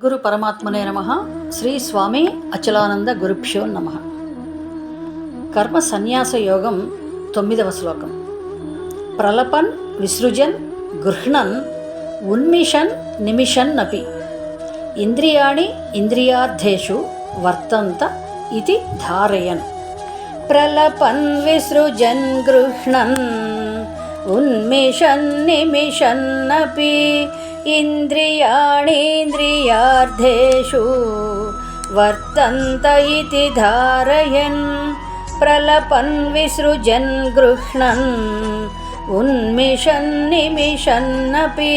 గురు పరమాత్మనే నమః. శ్రీ స్వామి అచలానంద గురుభ్యో నమః. కర్మ సన్యాస యోగం 9వ శ్లోకం. ప్రలపన్ విసృజన్ గృహ్ణన్ ఉన్మిషన్ నిమిషన్ అపి ఇంద్రియాణి ఇంద్రియార్థేషు వర్తంత ఇతి ధారయన్. ప్రలపన్ విసృజన్ గృహ్ణన్ ఉన్మిషన్ నిమిషన్ అపి ఇంద్రియాణీంద్రియార్థేషు వర్తంత ఇతి ధారయన్. ప్రలపన్ విసృజన్ గృహ్ణన్ ఉన్మిషన్ నిమిషన్ అపి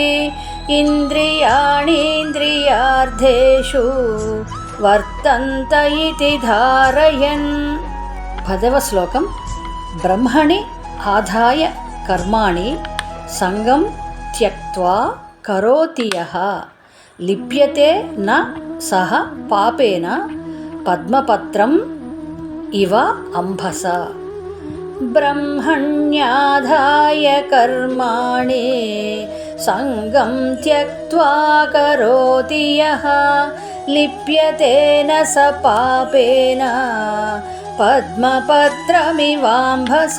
ఇంద్రియాణీంద్రియార్థేషు వర్తంత ఇతి ధారయన్. 10వ శ్లోకం. బ్రహ్మణి ఆదాయ కర్మాణి సంగం త్యక్త్వా కరోతి యః లిప్యతే న సహ పాపేన పద్మపత్రం ఇవ అంభస. బ్రహ్మణ్యాదాయ కర్మాణి సంగం త్యక్త్వా కరోతి యః లిప్యతే న స పాపేన పద్మపత్రమివాంభస.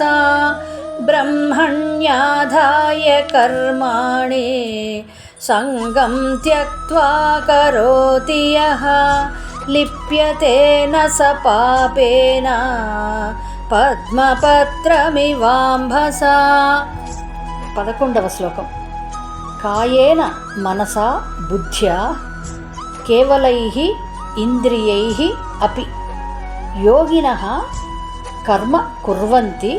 బ్రహ్మణ్యాదాయ కర్మాణి సంగం త్యక్త్వా కరోతి యః లిప్యతే న స పాపేన పద్మపత్రమివాంభస. 11వ శ్లోకం. కాయేన మనసా బుద్ధ్యా కేవలైః ఇంద్రియైః అపి యోగినః కర్మ కుర్వంతి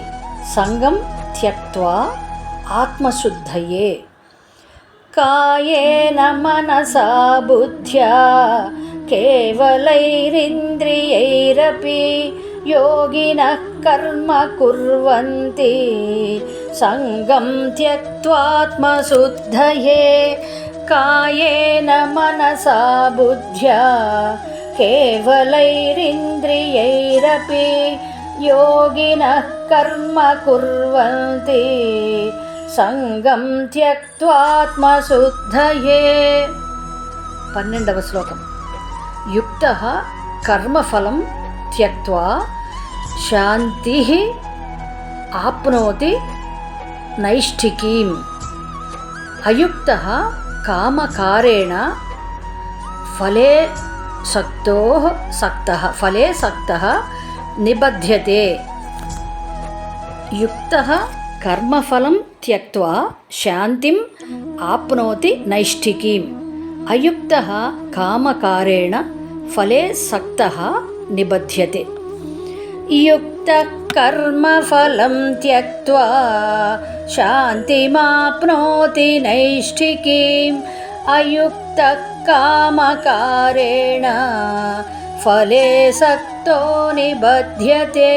సంగం త్యక్త్వా ఆత్మశుద్ధయే. కాయేన మనసా బుద్ధ్యా కేవలైరింద్రియైరపి యోగినః కర్మ కుర్వంతి సంగం త్యక్త్వాత్మశుద్ధయే. కాయేన మనసా బుద్ధ్యా కేవలైరింద్రియైరపి యోగినః కర్మ కుర్వంతి సంగం త్యక్త్వాత్మశుద్ధయే. 12వ శ్లోకం. యుక్తః కర్మఫలం త్యక్త్వా శాంతిః ఆప్నోతి నైష్ఠికీం. అయుక్తః కామకారేణ ఫలే సక్తః నిబధ్యతే. యుక్తః కర్మఫలం త్యక్త్వా శాంతిం ఆప్నోతి నైష్ఠికీం. అయుక్తః కామకారేణ ఫలే సక్తః నిబధ్యతే. యుక్తః కర్మఫలం త్యక్త్వా శాంతిమాప్నోతి నైష్ఠికీం. అయుక్తః కామకారేణ ఫలే సక్తో నిబధ్యతే.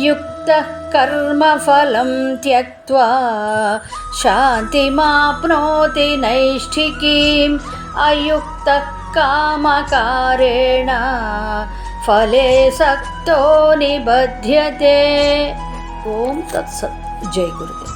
యుక్తః కర్మఫలం త్యక్త్వా శాంతిమాప్నోతి నైష్ఠికీం. అయుక్తః కామకారేణ ఫలే సక్తో నిబధ్యతే. ఓం తత్సత్. జై గురుదేవ్.